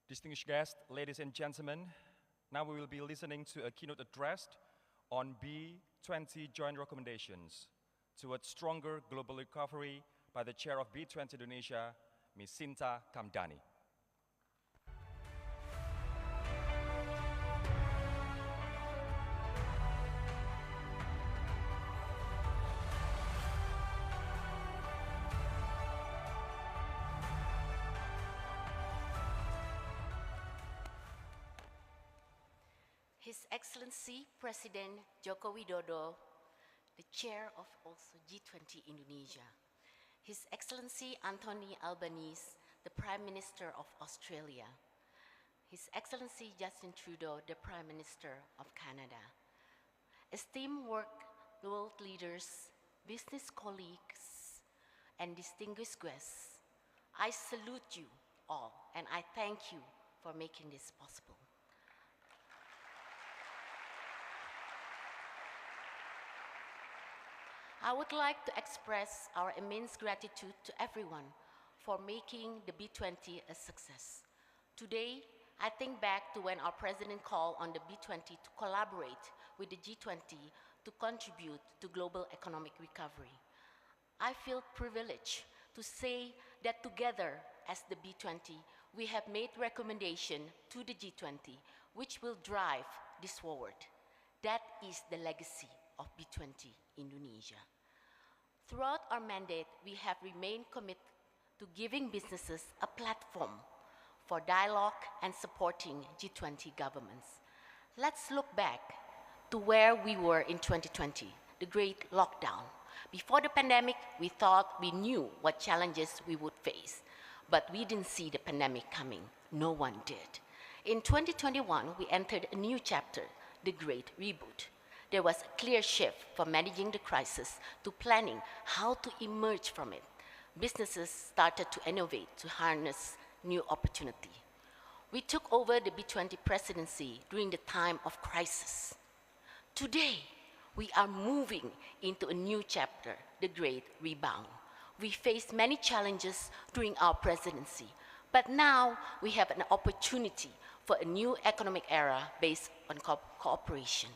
Distinguished guests, ladies and gentlemen, now we will be listening to a keynote address on B20 joint recommendations towards stronger global recovery by the chair of B20 Indonesia, Ms. Sinta Kamdani. His Excellency Presiden Joko Widodo, the chair of also G20 Indonesia. His Excellency Anthony Albanese, the Prime Minister of Australia. His Excellency Justin Trudeau, the Prime Minister of Canada. Esteemed world leaders, business colleagues, and distinguished guests, I salute you all and I thank you for making this possible. I would like to express our immense gratitude to everyone for making the B20 a success. Today, I think back to when our President called on the B20 to collaborate with the G20 to contribute to global economic recovery. I feel privileged to say that together as the B20, we have made recommendations to the G20 which will drive this forward. That is the legacy of B20 Indonesia. Throughout our mandate, we have remained committed to giving businesses a platform for dialogue and supporting G20 governments. Let's look back to where we were in 2020, the great lockdown. Before the pandemic, we thought we knew what challenges we would face, but we didn't see the pandemic coming. No one did. In 2021, we entered a new chapter, the Great Reboot. There was a clear shift from managing the crisis to planning how to emerge from it. Businesses started to innovate to harness new opportunity. We took over the B20 presidency during the time of crisis. Today, we are moving into a new chapter, the Great Rebound. We faced many challenges during our presidency, but now we have an opportunity for a new economic era based on cooperation.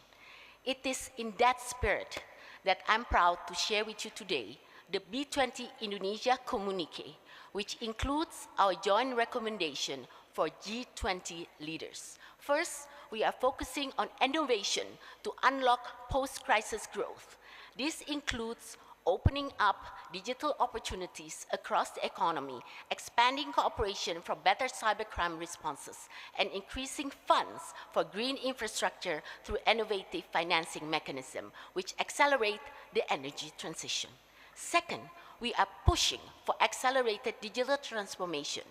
It is in that spirit that I'm proud to share with you today the B20 Indonesia Communique, which includes our joint recommendation for G20 leaders. First, we are focusing on innovation to unlock post-crisis growth. This includes opening up digital opportunities across the economy, expanding cooperation for better cybercrime responses, and increasing funds for green infrastructure through innovative financing mechanisms, which accelerate the energy transition. Second, we are pushing for accelerated digital transformation.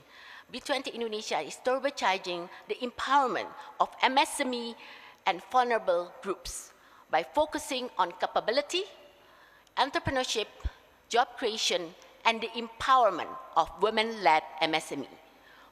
B20 Indonesia is turbocharging the empowerment of MSME and vulnerable groups by focusing on capability, entrepreneurship, job creation, and the empowerment of women-led MSME.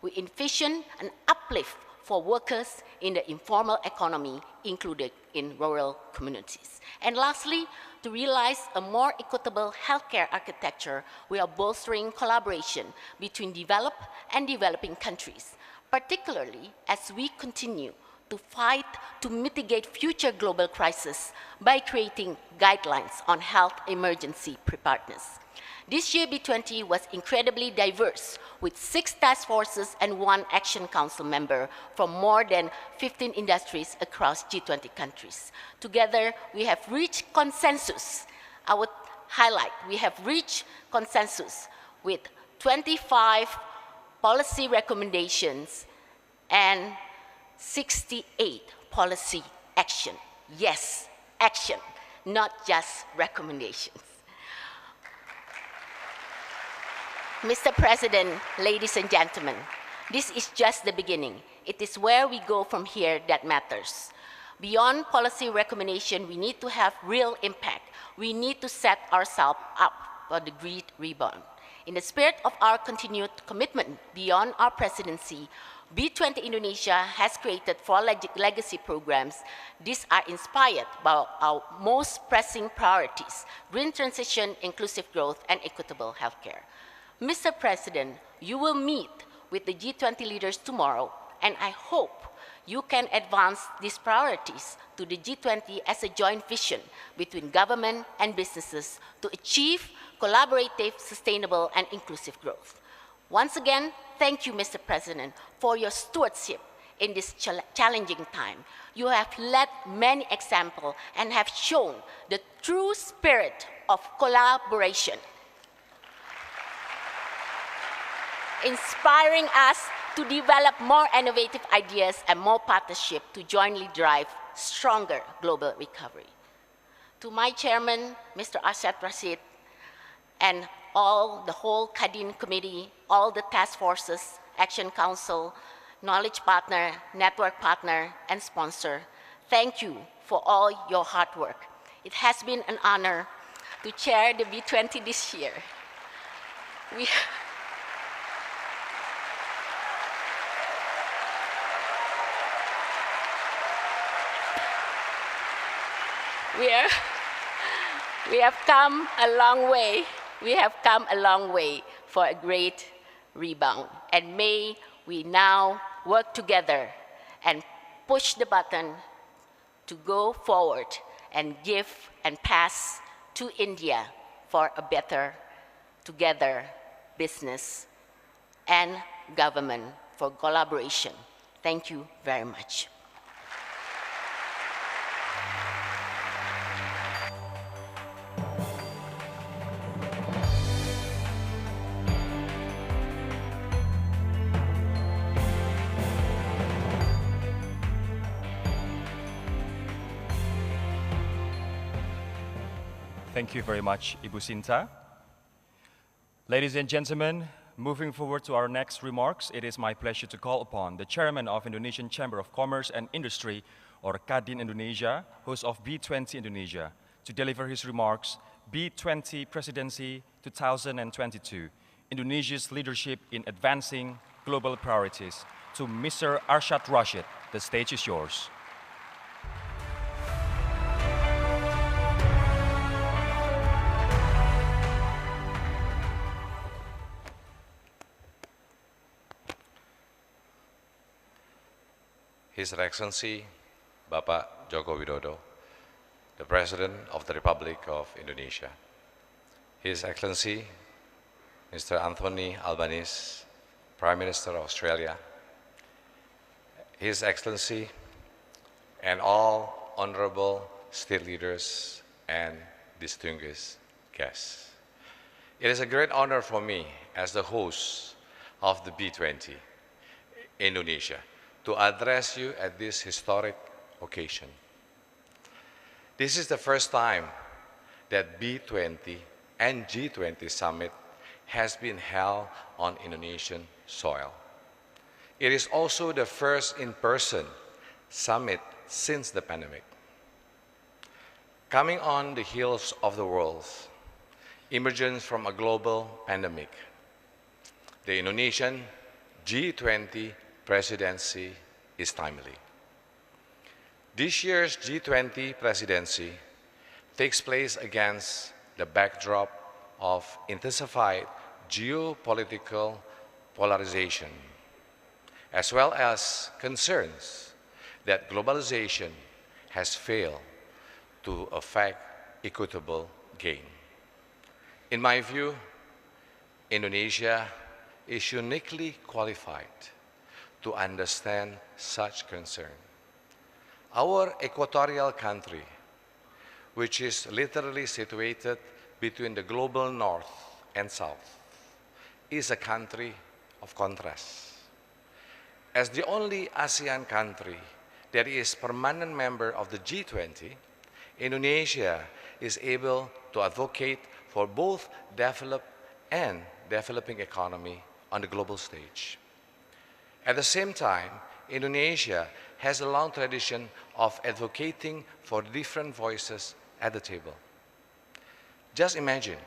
We envision an uplift for workers in the informal economy, included in rural communities. And lastly, to realize a more equitable healthcare architecture, we are bolstering collaboration between developed and developing countries, particularly as we continue to fight to mitigate future global crises by creating guidelines on health emergency preparedness. This year, B20 was incredibly diverse, with 6 task forces and 1 Action Council member from more than 15 industries across G20 countries. Together, we have reached consensus. I would highlight, we have reached consensus with 25 policy recommendations and 68 policy action. Yes, action, not just recommendations. Mr. President, ladies and gentlemen, this is just the beginning. It is where we go from here that matters. Beyond policy recommendation, we need to have real impact. We need to set ourselves up for the great rebound. In the spirit of our continued commitment beyond our presidency, B20 Indonesia has created 4 legacy programs. These are inspired by our most pressing priorities: green transition, inclusive growth, and equitable healthcare. Mr. President, you will meet with the G20 leaders tomorrow and I hope you can advance these priorities to the G20 as a joint vision between government and businesses to achieve collaborative, sustainable, and inclusive growth. Once again, thank you, Mr. President, for your stewardship in this challenging time. You have led many examples and have shown the true spirit of collaboration, inspiring us to develop more innovative ideas and more partnership to jointly drive stronger global recovery. To my chairman, Mr. Arshad Rashid, and the whole KADIN committee, all the task forces, Action Council, knowledge partner, network partner, and sponsor, thank you for all your hard work. It has been an honor to chair the B20 this year. We have come a long way. We have come a long way for a great rebound. And may we now work together and push the button to go forward and give and pass to India for a better together business and government for collaboration. Thank you very much. Thank you very much, Ibu Sinta. Ladies and gentlemen, moving forward to our next remarks, it is my pleasure to call upon the Chairman of Indonesian Chamber of Commerce and Industry, or KADIN Indonesia, host of B20 Indonesia, to deliver his remarks, B20 Presidency 2022, Indonesia's leadership in advancing global priorities. To Mr. Arshad Rashid, the stage is yours. His Excellency Bapak Joko Widodo, the President of the Republic of Indonesia. His Excellency Mr. Anthony Albanese, Prime Minister of Australia. His Excellency and all honorable state leaders and distinguished guests. It is a great honor for me as the host of the B20 Indonesia to address you at this historic occasion. This is the first time that B20 and G20 summit has been held on Indonesian soil. It is also the first in-person summit since the pandemic. Coming on the heels of the world's emergence from a global pandemic, the Indonesian G20 presidency is timely. This year's G20 presidency takes place against the backdrop of intensified geopolitical polarization, as well as concerns that globalization has failed to affect equitable gain. In my view, Indonesia is uniquely qualified to understand such concern. Our equatorial country, which is literally situated between the global north and south, is a country of contrast. As the only ASEAN country that is permanent member of the G20, Indonesia is able to advocate for both developed and developing economy on the global stage. At the same time, Indonesia has a long tradition of advocating for different voices at the table. Just imagine,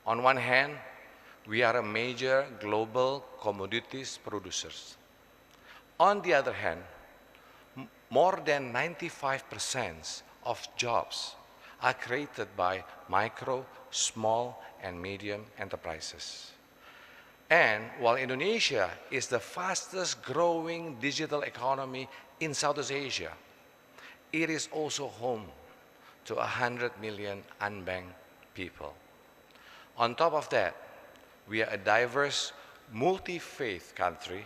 on one hand, we are a major global commodities producers. On the other hand, more than 95% of jobs are created by micro, small, and medium enterprises. And while Indonesia is the fastest growing digital economy in Southeast Asia, it is also home to 100 million unbanked people. On top of that, we are a diverse, multi-faith country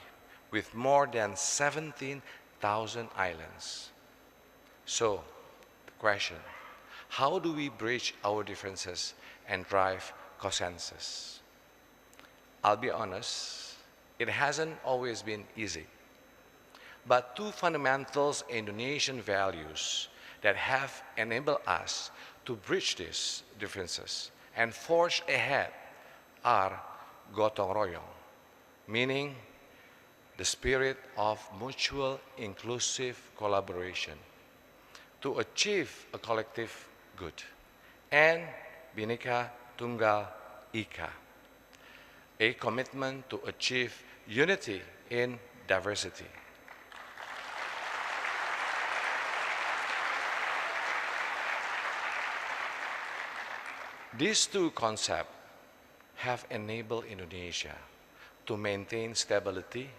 with more than 17,000 islands. So, the question, how do we bridge our differences and drive consensus? I'll be honest, it hasn't always been easy. But two fundamental Indonesian values that have enabled us to bridge these differences and forge ahead are gotong royong, meaning the spirit of mutual inclusive collaboration to achieve a collective good, and Bhinneka Tunggal Ika, a commitment to achieve unity in diversity. These two concepts have enabled Indonesia to maintain stability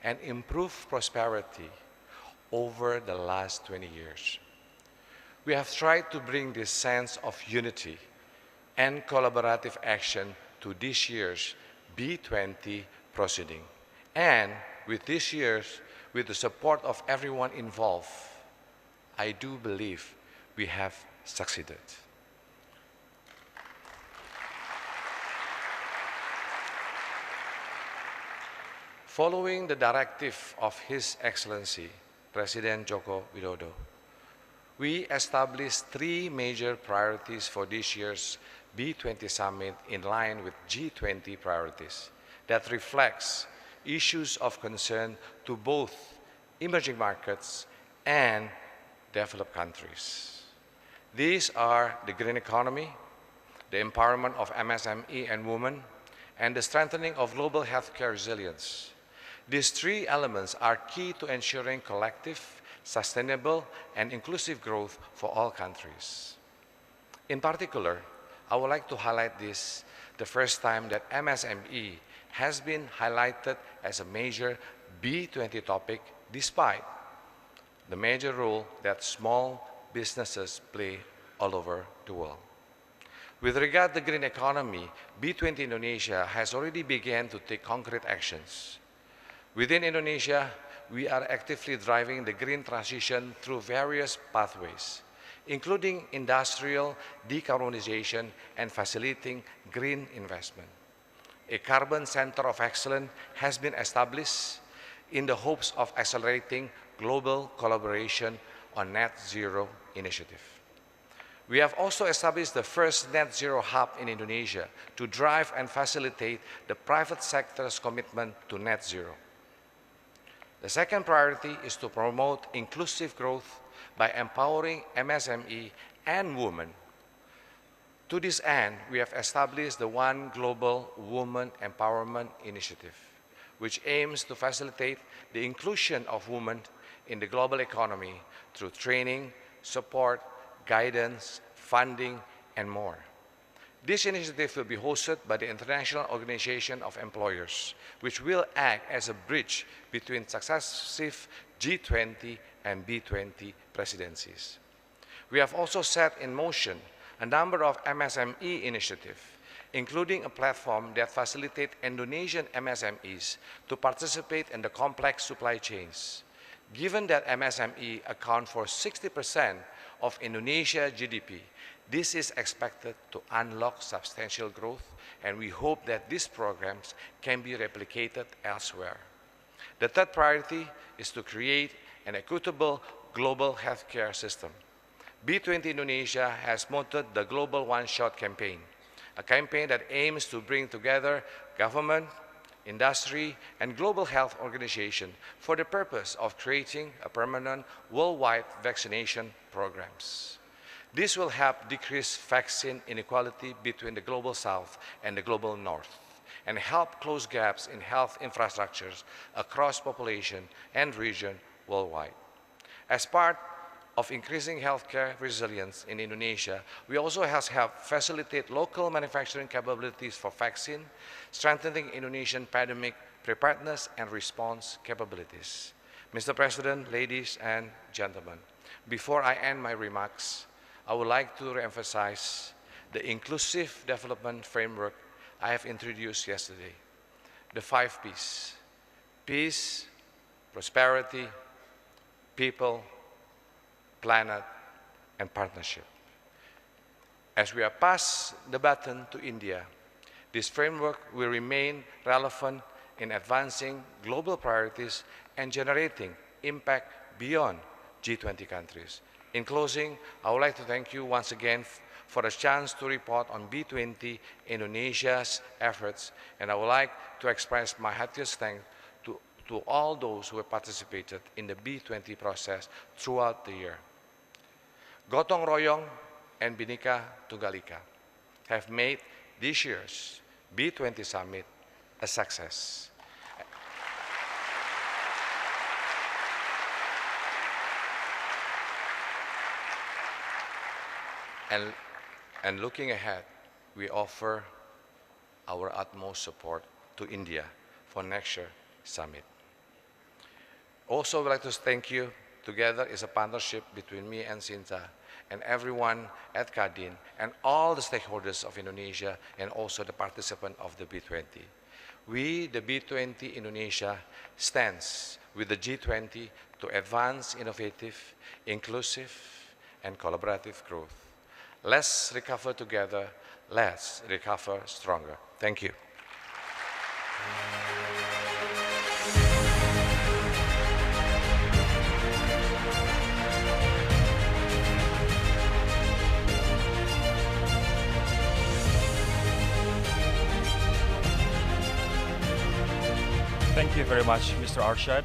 and improve prosperity over the last 20 years. We have tried to bring this sense of unity and collaborative action to this year's B20 proceeding. And with this year's, with the support of everyone involved, I do believe we have succeeded. Following the directive of His Excellency, Presiden Joko Widodo, we established three major priorities for this year's B20 summit in line with G20 priorities that reflects issues of concern to both emerging markets and developed countries. These are the green economy, the empowerment of MSME and women, and the strengthening of global healthcare resilience. These three elements are key to ensuring collective, sustainable, and inclusive growth for all countries. In particular, I would like to highlight this the first time that MSME has been highlighted as a major B20 topic despite the major role that small businesses play all over the world. With regard to the green economy, B20 Indonesia has already begun to take concrete actions. Within Indonesia, we are actively driving the green transition through various pathways, including industrial decarbonization and facilitating green investment. A carbon center of excellence has been established in the hopes of accelerating global collaboration on net zero initiative. We have also established the first net zero hub in Indonesia to drive and facilitate the private sector's commitment to net zero. The second priority is to promote inclusive growth by empowering MSME and women. To this end, we have established the One Global Women Empowerment Initiative, which aims to facilitate the inclusion of women in the global economy through training, support, guidance, funding, and more. This initiative will be hosted by the International Organization of Employers, which will act as a bridge between successive G20 and B20 presidencies. We have also set in motion a number of MSME initiatives, including a platform that facilitates Indonesian MSMEs to participate in the complex supply chains. Given that MSME account for 60% of Indonesia GDP, this is expected to unlock substantial growth, and we hope that these programs can be replicated elsewhere. The third priority is to create an equitable global healthcare system. B20 Indonesia has mounted the Global One-Shot campaign, a campaign that aims to bring together government, industry, and global health organizations for the purpose of creating a permanent worldwide vaccination programs. This will help decrease vaccine inequality between the Global South and the Global North, and help close gaps in health infrastructures across population and region worldwide. As part of increasing healthcare resilience in Indonesia, we also have facilitate local manufacturing capabilities for vaccine, strengthening Indonesian pandemic preparedness and response capabilities. Mr. President, ladies and gentlemen, before I end my remarks, I would like to reemphasize the inclusive development framework I have introduced yesterday. The 5 Ps: peace, prosperity, people, planet, and partnership. As we are pass the baton to India, this framework will remain relevant in advancing global priorities and generating impact beyond G20 countries. In closing, I would like to thank you once again for the chance to report on B20 Indonesia's efforts, and I would like to express my heartiest thanks to all those who have participated in the B20 process throughout the year. Gotong Royong and Bhinneka Tunggal Ika have made this year's B20 Summit a success. And looking ahead, we offer our utmost support to India for next year's summit. Also, we'd like to thank you. Together is a partnership between me and Sinta and everyone at Kadin and all the stakeholders of Indonesia and also the participants of the B20. We, the B20 Indonesia, stands with the G20 to advance innovative, inclusive, and collaborative growth. Let's recover together. Let's recover stronger. Thank you. Thank you very much, Mr. Arshad.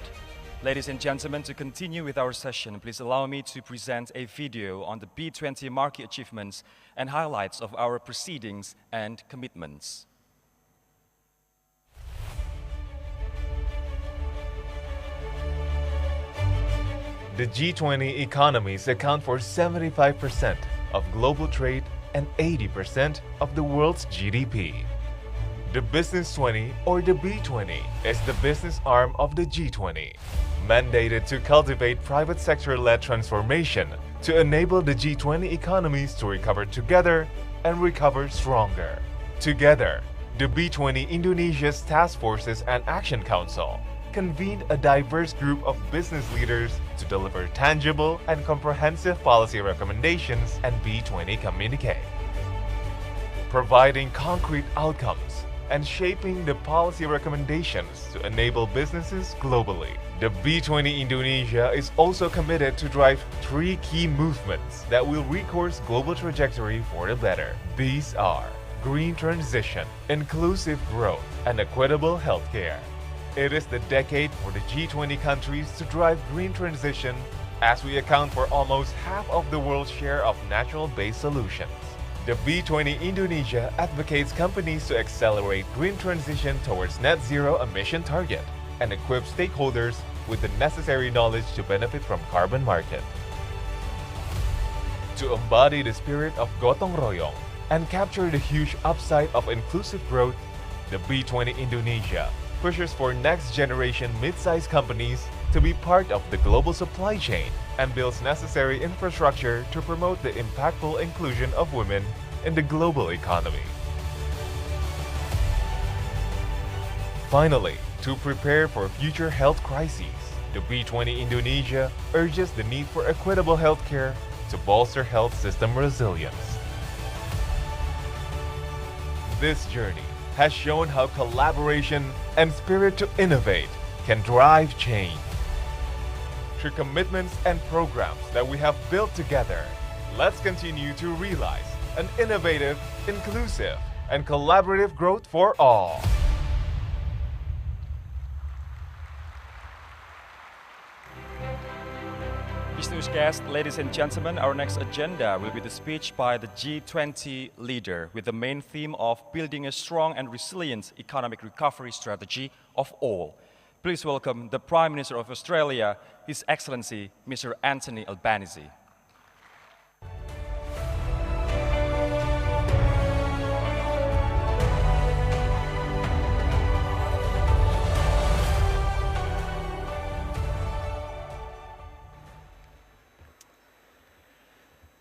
Ladies and gentlemen, to continue with our session, please allow me to present a video on the B20 market achievements and highlights of our proceedings and commitments. The G20 economies account for 75% of global trade and 80% of the world's GDP. The Business 20, or the B20, is the business arm of the G20, mandated to cultivate private sector-led transformation to enable the G20 economies to recover together and recover stronger. Together, the B20 Indonesia's Task Forces and Action Council convened a diverse group of business leaders to deliver tangible and comprehensive policy recommendations and B20 communique, providing concrete outcomes and shaping the policy recommendations to enable businesses globally. The B20 Indonesia is also committed to drive 3 key movements that will recourse global trajectory for the better. These are green transition, inclusive growth, and equitable healthcare. It is the decade for the G20 countries to drive green transition as we account for almost half of the world's share of natural-based solutions. The B20 Indonesia advocates companies to accelerate green transition towards net zero emission target and equip stakeholders with the necessary knowledge to benefit from carbon market. To embody the spirit of Gotong Royong and capture the huge upside of inclusive growth, the B20 Indonesia pushes for next-generation mid-sized companies to be part of the global supply chain and builds necessary infrastructure to promote the impactful inclusion of women in the global economy. Finally, to prepare for future health crises, the B20 Indonesia urges the need for equitable healthcare to bolster health system resilience. This journey has shown how collaboration and spirit to innovate can drive change. Through commitments and programs that we have built together, let's continue to realize an innovative, inclusive, and collaborative growth for all. Distinguished guests, ladies and gentlemen, our next agenda will be the speech by the G20 leader with the main theme of building a strong and resilient economic recovery strategy of all. Please welcome the Prime Minister of Australia, His Excellency, Mr. Anthony Albanese.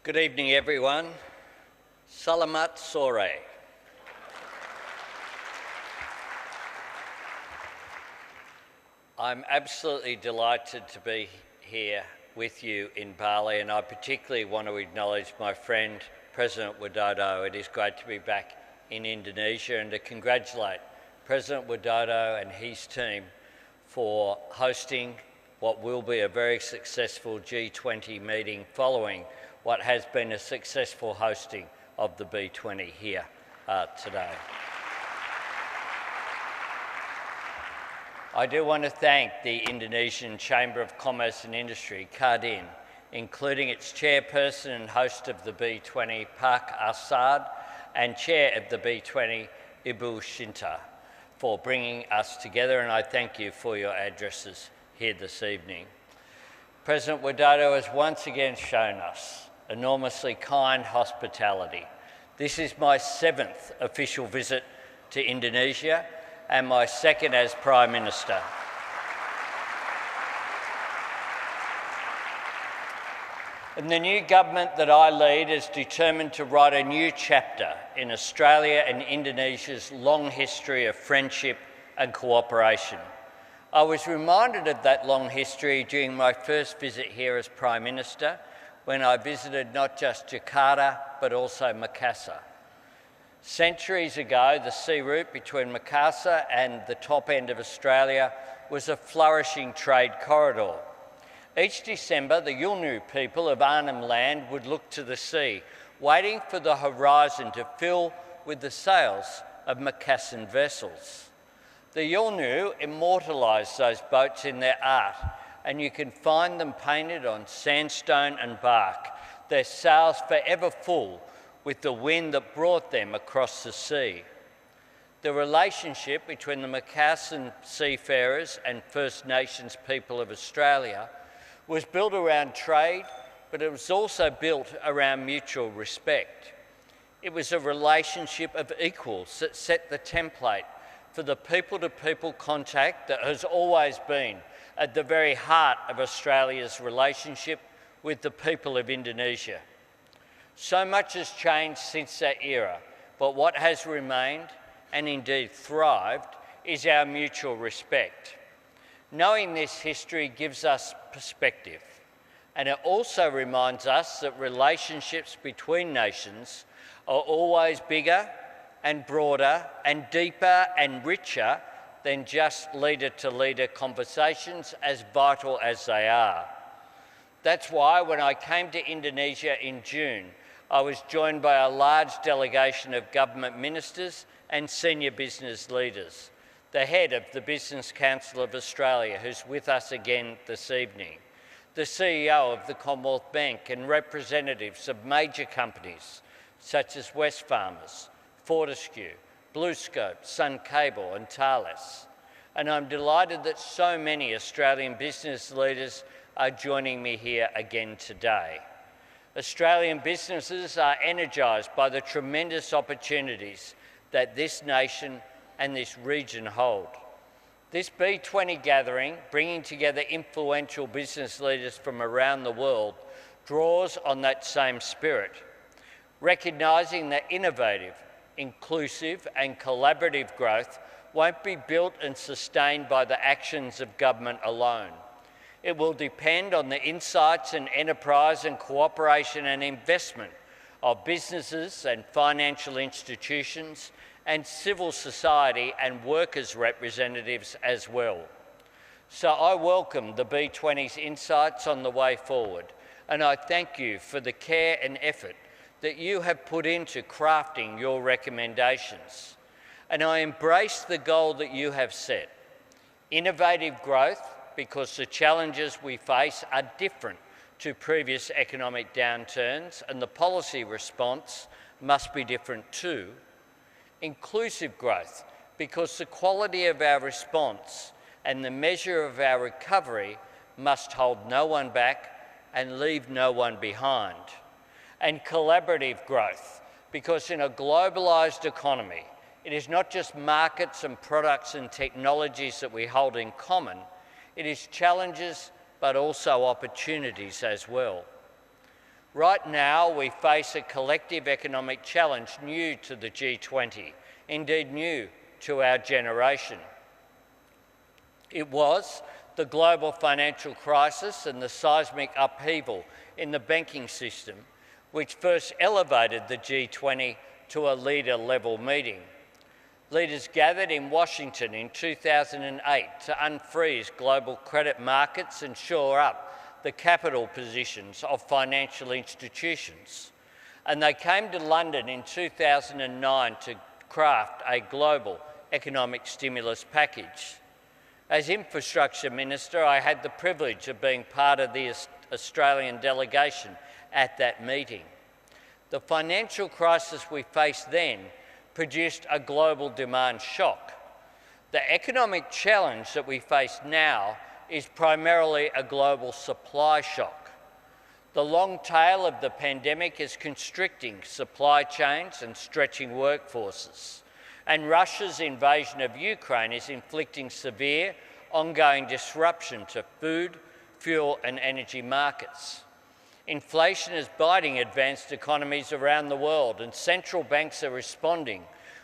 Good evening, everyone. Salamat sore. I'm absolutely delighted to be here with you in Bali, and I particularly want to acknowledge my friend, President Widodo. It is great to be back in Indonesia and to congratulate President Widodo and his team for hosting what will be a very successful G20 meeting following what has been a successful hosting of the B20 here today. I do want to thank the Indonesian Chamber of Commerce and Industry, Kadin, including its chairperson and host of the B20, Pak Asad, and chair of the B20, Ibu Shinta, for bringing us together, and I thank you for your addresses here this evening. President Widodo has once again shown us enormously kind hospitality. This is my 7th official visit to Indonesia and my 2nd as Prime Minister. And the new government that I lead is determined to write a new chapter in Australia and Indonesia's long history of friendship and cooperation. I was reminded of that long history during my first visit here as Prime Minister, when I visited not just Jakarta, but also Makassar. Centuries ago, the sea route between Makassar and the top end of Australia was a flourishing trade corridor. Each December, the Yolngu people of Arnhem Land would look to the sea, waiting for the horizon to fill with the sails of Macassan vessels. The Yolngu immortalised those boats in their art, and you can find them painted on sandstone and bark, their sails forever full with the wind that brought them across the sea. The relationship between the Macassan seafarers and First Nations people of Australia was built around trade, but it was also built around mutual respect. It was a relationship of equals that set the template for the people-to-people contact that has always been at the very heart of Australia's relationship with the people of Indonesia. So much has changed since that era, but what has remained, and indeed thrived, is our mutual respect. Knowing this history gives us perspective, and it also reminds us that relationships between nations are always bigger and broader and deeper and richer than just leader-to-leader conversations, as vital as they are. That's why when I came to Indonesia in June, I was joined by a large delegation of government ministers and senior business leaders, the head of the Business Council of Australia, who's with us again this evening, the CEO of the Commonwealth Bank, and representatives of major companies such as Wesfarmers, Fortescue, BlueScope, Sun Cable and Thales. And I'm delighted that so many Australian business leaders are joining me here again today. Australian businesses are energised by the tremendous opportunities that this nation and this region hold. This B20 gathering, bringing together influential business leaders from around the world, draws on that same spirit, recognising that innovative, inclusive and collaborative growth won't be built and sustained by the actions of government alone. It will depend on the insights and enterprise and cooperation and investment of businesses and financial institutions and civil society and workers' representatives as well. So I welcome the B20's insights on the way forward, and I thank you for the care and effort that you have put into crafting your recommendations. And I embrace the goal that you have set. Innovative growth, because the challenges we face are different to previous economic downturns, and the policy response must be different too. Inclusive growth, because the quality of our response and the measure of our recovery must hold no one back and leave no one behind. And collaborative growth, because in a globalised economy, it is not just markets and products and technologies that we hold in common, it is challenges but also opportunities as well. Right now, we face a collective economic challenge new to the G20, indeed new to our generation. It was the global financial crisis and the seismic upheaval in the banking system which first elevated the G20 to a leader-level meeting. Leaders gathered in Washington in 2008 to unfreeze global credit markets and shore up the capital positions of financial institutions. And they came to London in 2009 to craft a global economic stimulus package. As Infrastructure Minister, I had the privilege of being part of the Australian delegation at that meeting. The financial crisis we faced then produced a global demand shock. The economic challenge that we face now is primarily a global supply shock. The long tail of the pandemic is constricting supply chains and stretching workforces. And Russia's invasion of Ukraine is inflicting severe, ongoing disruption to food, fuel and energy markets. Inflation is biting advanced economies around the world, and central banks are responding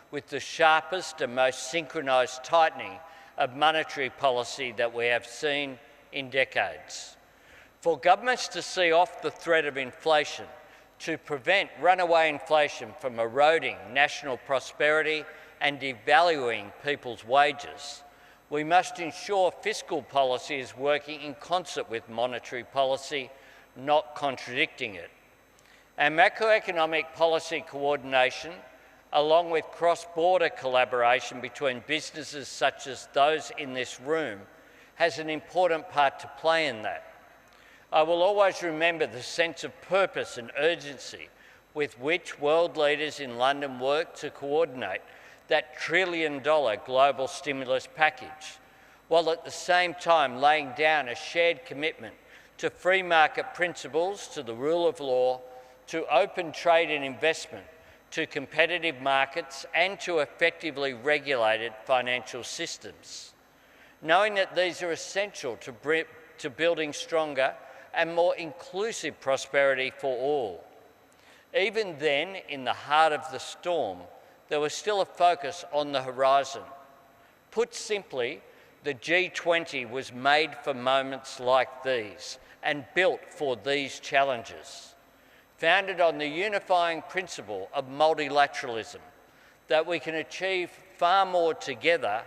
with the sharpest and most synchronised tightening of monetary policy that we have seen in decades. For governments to see off the threat of inflation, to prevent runaway inflation from eroding national prosperity and devaluing people's wages, we must ensure fiscal policy is working in concert with monetary policy, not contradicting it. And macroeconomic policy coordination, along with cross-border collaboration between businesses such as those in this room, has an important part to play in that. I will always remember the sense of purpose and urgency with which world leaders in London worked to coordinate that $1 trillion global stimulus package, while at the same time laying down a shared commitment to free market principles, to the rule of law, to open trade and investment, to competitive markets and to effectively regulated financial systems. Knowing that these are essential to building stronger and more inclusive prosperity for all. Even then, in the heart of the storm, there was still a focus on the horizon. Put simply, the G20 was made for moments like these and built for these challenges, founded on the unifying principle of multilateralism, that we can achieve far more together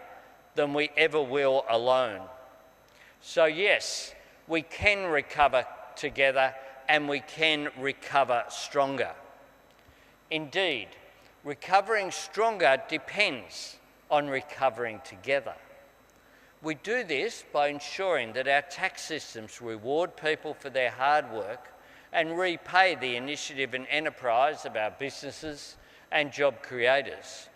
than we ever will alone. So yes, we can recover together and we can recover stronger. Indeed, recovering stronger depends on recovering together. We do this by ensuring that our tax systems reward people for their hard work and repay the initiative and enterprise of our businesses and job creators,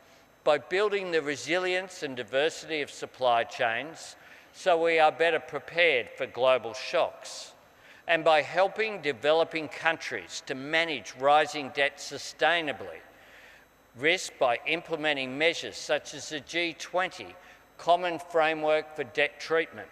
by building the resilience and diversity of supply chains so we are better prepared for global shocks, and by helping developing countries to manage rising debt sustainably, risk by implementing measures such as the G20 Common Framework for Debt Treatment,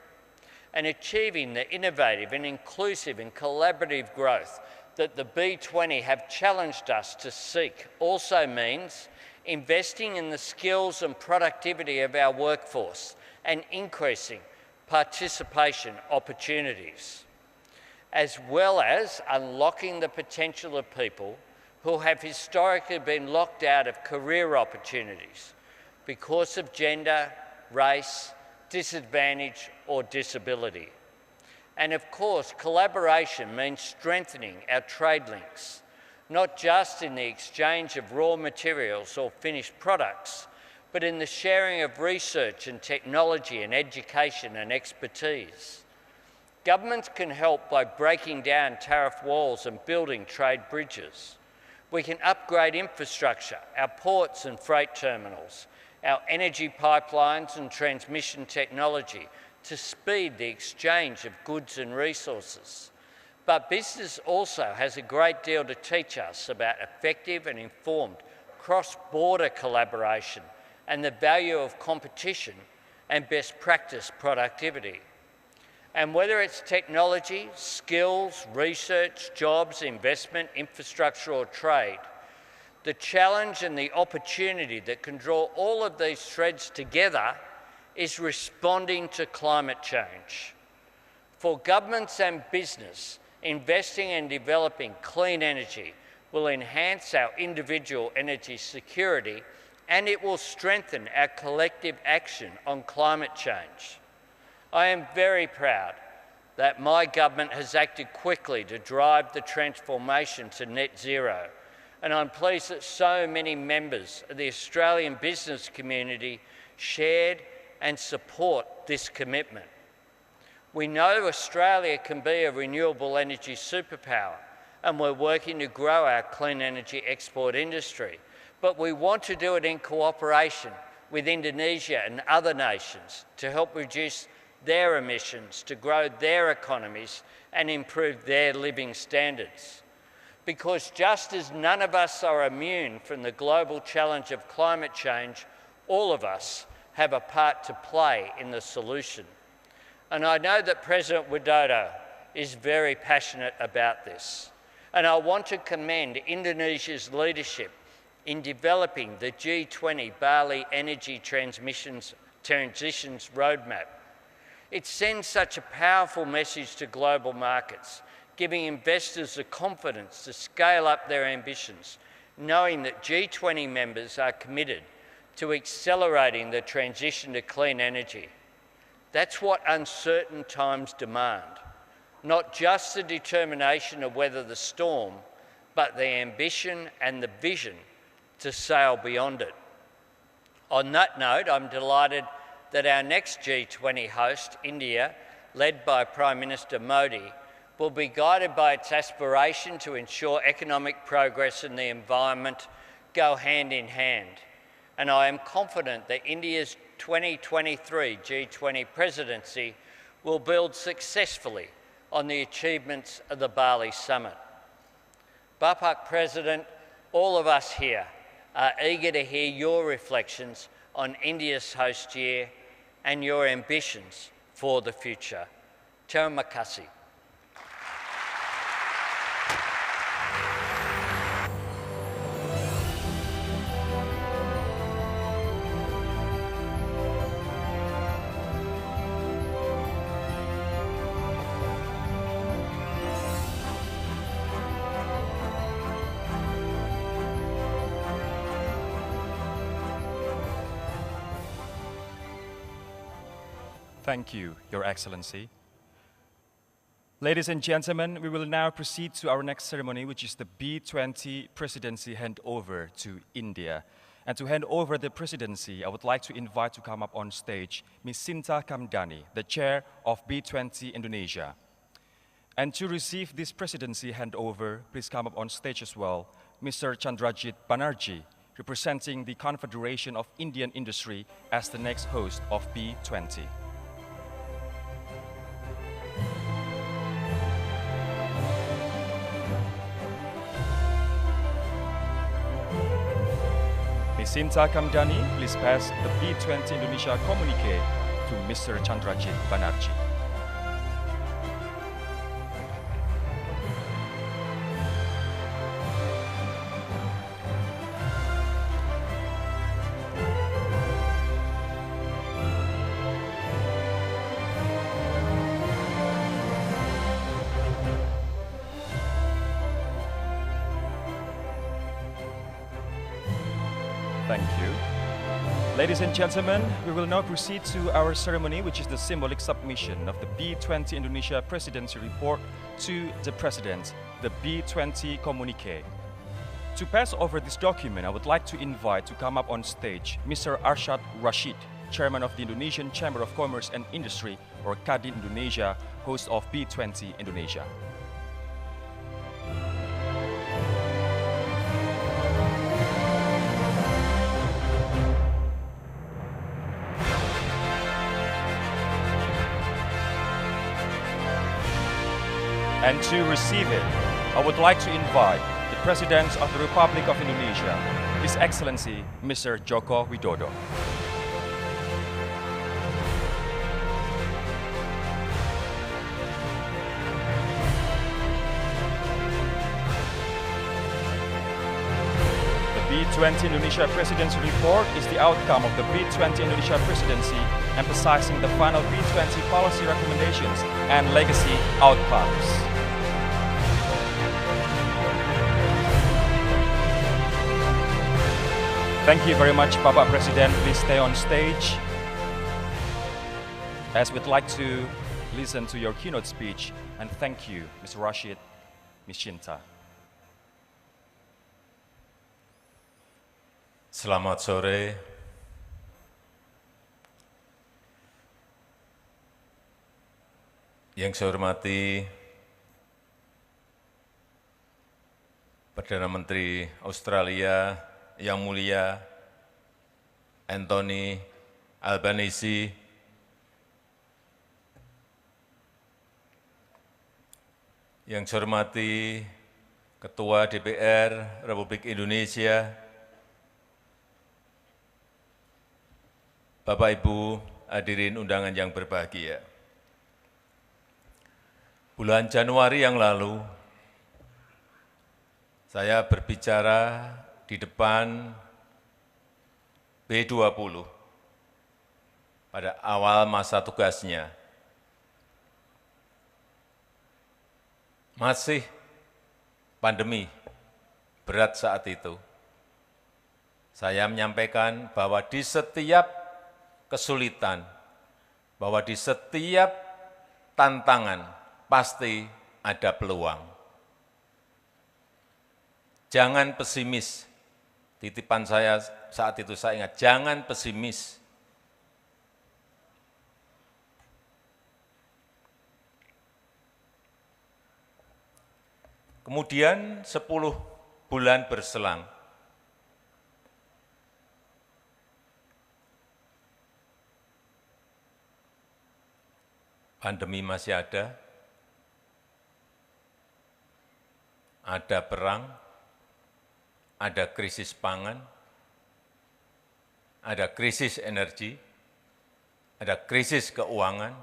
and achieving the innovative and inclusive and collaborative growth that the B20 have challenged us to seek also means investing in the skills and productivity of our workforce and increasing participation opportunities, as well as unlocking the potential of people who have historically been locked out of career opportunities because of gender, race, disadvantage or disability. And of course, collaboration means strengthening our trade links, not just in the exchange of raw materials or finished products, but in the sharing of research and technology and education and expertise. Governments can help by breaking down tariff walls and building trade bridges. We can upgrade infrastructure, our ports and freight terminals, our energy pipelines and transmission technology to speed the exchange of goods and resources. But business also has a great deal to teach us about effective and informed cross-border collaboration and the value of competition and best practice productivity. And whether it's technology, skills, research, jobs, investment, infrastructure or trade, the challenge and the opportunity that can draw all of these threads together is responding to climate change. For governments and business, investing and developing clean energy will enhance our individual energy security, and it will strengthen our collective action on climate change. I am very proud that my government has acted quickly to drive the transformation to net zero, and I'm pleased that so many members of the Australian business community shared and support this commitment. We know Australia can be a renewable energy superpower, and we're working to grow our clean energy export industry. But we want to do it in cooperation with Indonesia and other nations to help reduce their emissions, to grow their economies and improve their living standards. Because just as none of us are immune from the global challenge of climate change, all of us have a part to play in the solution. And I know that President Widodo is very passionate about this. And I want to commend Indonesia's leadership in developing the G20 Bali Energy Transitions Roadmap. It sends such a powerful message to global markets, giving investors the confidence to scale up their ambitions, knowing that G20 members are committed to accelerating the transition to clean energy. That's what uncertain times demand, not just the determination to weather the storm, but the ambition and the vision to sail beyond it. On that note, I'm delighted that our next G20 host, India, led by Prime Minister Modi, will be guided by its aspiration to ensure economic progress and the environment go hand in hand. And I am confident that India's 2023 G20 presidency will build successfully on the achievements of the Bali Summit. Bapak President, all of us here are eager to hear your reflections on India's host year and your ambitions for the future. Terima kasih. Thank you, Your Excellency. Ladies and gentlemen, we will now proceed to our next ceremony, which is the B20 presidency handover to India. And to hand over the presidency, I would like to invite to come up on stage Ms. Sinta Kamdani, the chair of B20 Indonesia. And to receive this presidency handover, please come up on stage as well, Mr. Chandrajit Banerjee, representing the Confederation of Indian Industry as the next host of B20. Sinta Kamdani, please pass the B20 Indonesia communique to Mr. Chandrajit Banerjee. Thank you. Ladies and gentlemen, we will now proceed to our ceremony, which is the symbolic submission of the B20 Indonesia Presidency Report to the President, the B20 Communique. To pass over this document, I would like to invite to come up on stage Mr. Arshad Rashid, Chairman of the Indonesian Chamber of Commerce and Industry, or Kadin Indonesia, host of B20 Indonesia. And to receive it, I would like to invite the President of the Republic of Indonesia, His Excellency Mr. Joko Widodo. B20 Indonesia Presidency Report is the outcome of the B20 Indonesia Presidency, emphasizing the final B20 policy recommendations and legacy outcomes. Thank you very much, Bapak Presiden. Please stay on stage, as we'd like to listen to your keynote speech. And thank you, Mr. Rashid, Ms. Shinta. Selamat sore. Yang saya hormati Perdana Menteri Australia yang mulia Anthony Albanese, yang saya hormati Ketua DPR Republik Indonesia, Bapak Ibu hadirin undangan yang berbahagia. Bulan Januari yang lalu, saya berbicara di depan B20 pada awal masa tugasnya. Masih pandemi berat saat itu. Saya menyampaikan bahwa di setiap kesulitan, bahwa di setiap tantangan pasti ada peluang. Jangan pesimis. Titipan saya saat itu saya ingat, jangan pesimis. Kemudian 10 bulan berselang, pandemi masih ada perang, ada krisis pangan, ada krisis energi, ada krisis keuangan.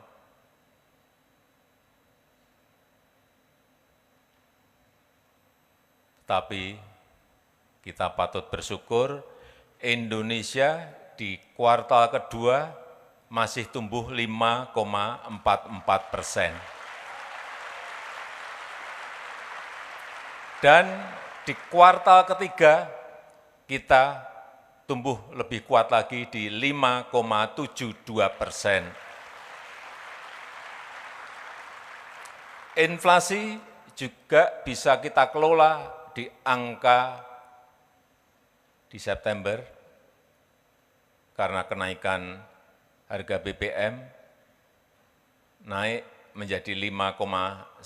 Tapi kita patut bersyukur Indonesia di kuartal kedua masih tumbuh 5,44%. Dan di kuartal ketiga kita tumbuh lebih kuat lagi di 5,72%. Inflasi juga bisa kita kelola di angka di September karena kenaikan harga BBM naik menjadi 5,9%.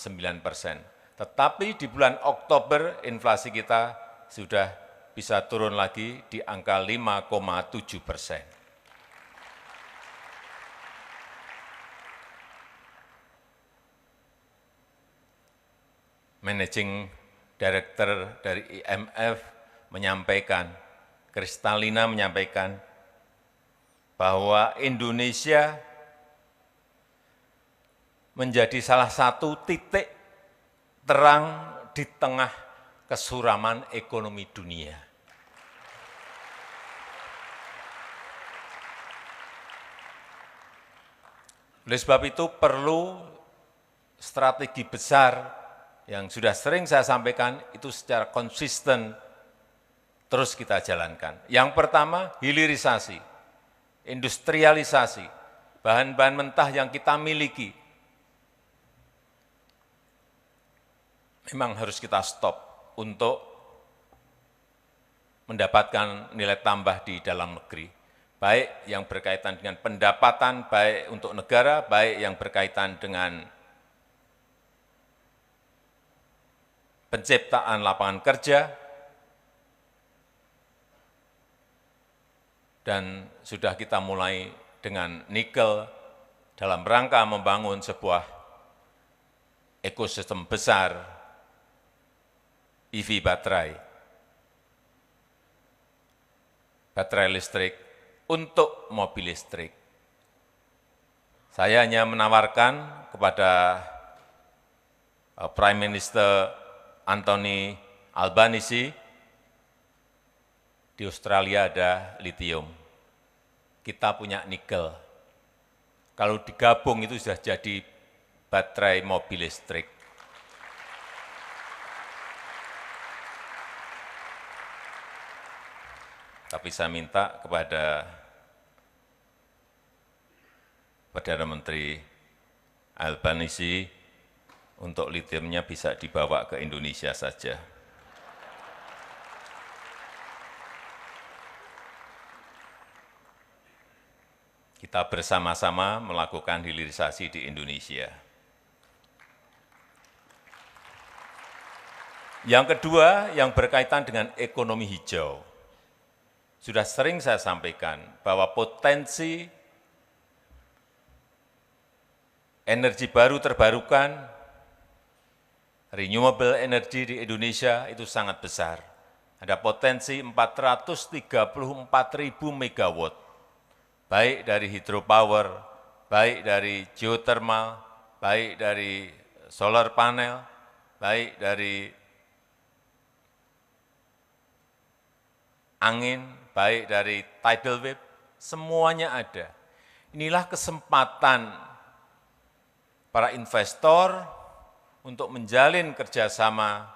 Tetapi di bulan Oktober inflasi kita sudah bisa turun lagi di angka 5,7%. Managing Director dari IMF menyampaikan, Kristalina menyampaikan, bahwa Indonesia menjadi salah satu titik terang di tengah kesuraman ekonomi dunia. Oleh sebab itu perlu strategi besar yang sudah sering saya sampaikan itu secara konsisten terus kita jalankan. Yang pertama, hilirisasi, industrialisasi, bahan-bahan mentah yang kita miliki memang harus kita stop untuk mendapatkan nilai tambah di dalam negeri, baik yang berkaitan dengan pendapatan, baik untuk negara, baik yang berkaitan dengan penciptaan lapangan kerja, dan sudah kita mulai dengan nikel dalam rangka membangun sebuah ekosistem besar EV baterai listrik untuk mobil listrik. Saya hanya menawarkan kepada Prime Minister Anthony Albanese Di Australia ada lithium, kita punya nikel. Kalau digabung itu sudah jadi baterai mobil listrik. Tapi saya minta kepada Perdana Menteri Albanisi untuk lithiumnya bisa dibawa ke Indonesia saja. Kita bersama-sama melakukan hilirisasi di Indonesia. Yang kedua, yang berkaitan dengan ekonomi hijau. Sudah sering saya sampaikan bahwa potensi energi baru terbarukan, renewable energy di Indonesia itu sangat besar. Ada potensi 434.000 megawatt, baik dari hydropower, baik dari geothermal, baik dari solar panel, baik dari angin, baik dari tidal wave, semuanya ada. Inilah kesempatan para investor untuk menjalin kerjasama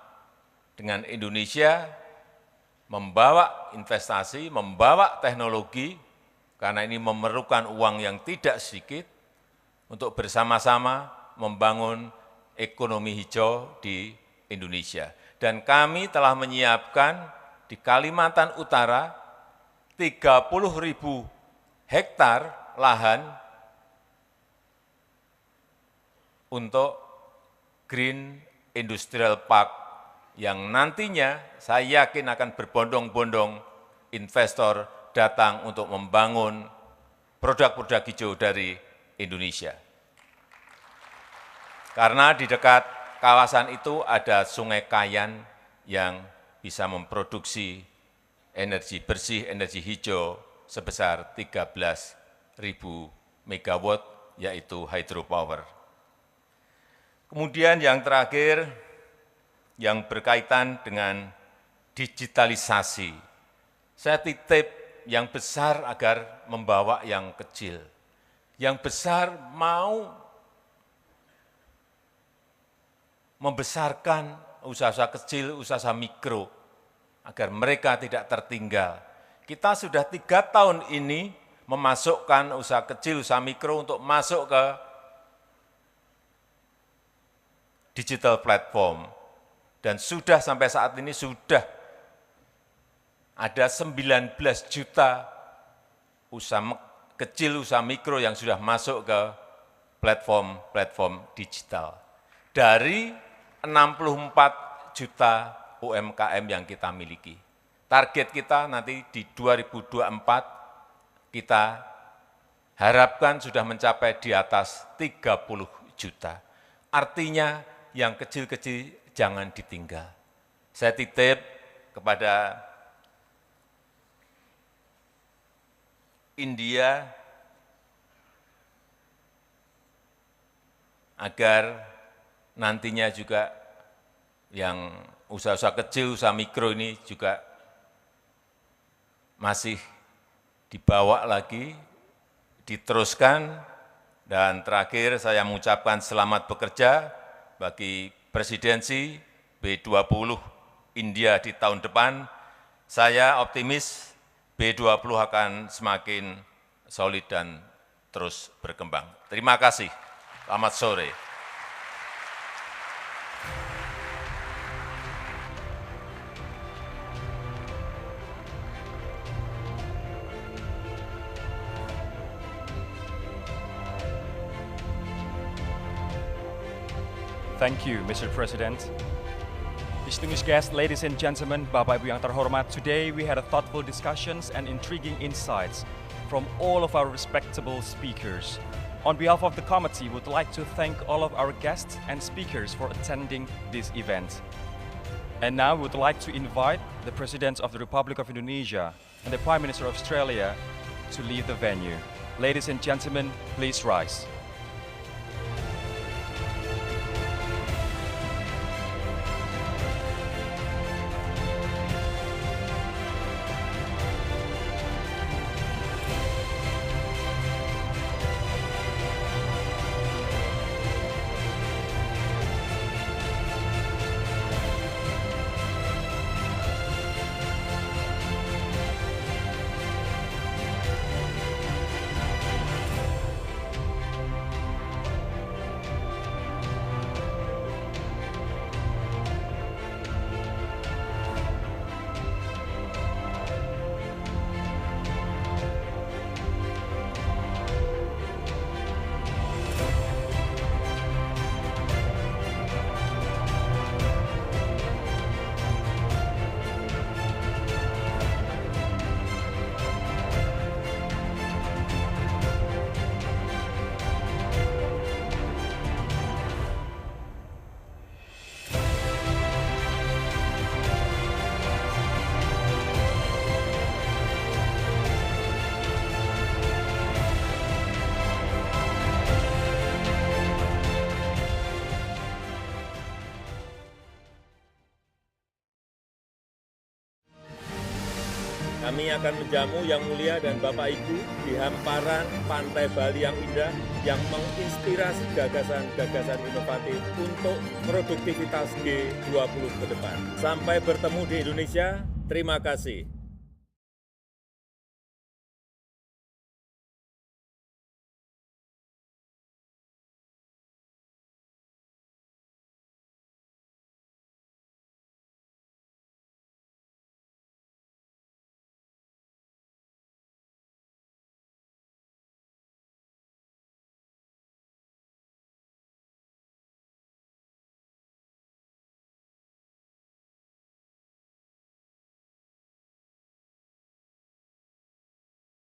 dengan Indonesia, membawa investasi, membawa teknologi, karena ini memerlukan uang yang tidak sedikit, untuk bersama-sama membangun ekonomi hijau di Indonesia. Dan kami telah menyiapkan di Kalimantan Utara 30.000 hektar lahan untuk Green Industrial Park yang nantinya saya yakin akan berbondong-bondong investor datang untuk membangun produk-produk hijau dari Indonesia. Karena di dekat kawasan itu ada Sungai Kayan yang bisa memproduksi energi bersih, energi hijau sebesar 13.000 megawatt, yaitu hydropower. Kemudian yang terakhir, yang berkaitan dengan digitalisasi. Saya titip yang besar agar membawa yang kecil. Yang besar mau membesarkan usaha-usaha kecil, usaha mikro, agar mereka tidak tertinggal. Kita sudah 3 tahun ini memasukkan usaha kecil, usaha mikro untuk masuk ke digital platform. Dan sudah sampai saat ini sudah ada 19 juta usaha kecil, usaha mikro yang sudah masuk ke platform-platform digital. Dari 64 juta UMKM yang kita miliki. Target kita nanti di 2024 kita harapkan sudah mencapai di atas 30 juta. Artinya yang kecil-kecil jangan ditinggal. Saya titip kepada India agar nantinya juga yang usaha-usaha kecil, usaha mikro ini juga masih dibawa lagi, diteruskan, dan terakhir saya mengucapkan selamat bekerja bagi presidensi B20 India di tahun depan. Saya optimis B20 akan semakin solid dan terus berkembang. Terima kasih. Selamat sore. Thank you, Mr. President. Distinguished guests, ladies and gentlemen, Bapak Ibu yang terhormat, today we had a thoughtful discussions and intriguing insights from all of our respectable speakers. On behalf of the committee, we would like to thank all of our guests and speakers for attending this event. And now we would like to invite the President of the Republic of Indonesia and the Prime Minister of Australia to leave the venue. Ladies and gentlemen, please rise. Kami akan menjamu Yang Mulia dan Bapak Ibu di hamparan pantai Bali yang indah yang menginspirasi gagasan-gagasan inovatif untuk produktivitas G20 ke depan. Sampai bertemu di Indonesia, terima kasih.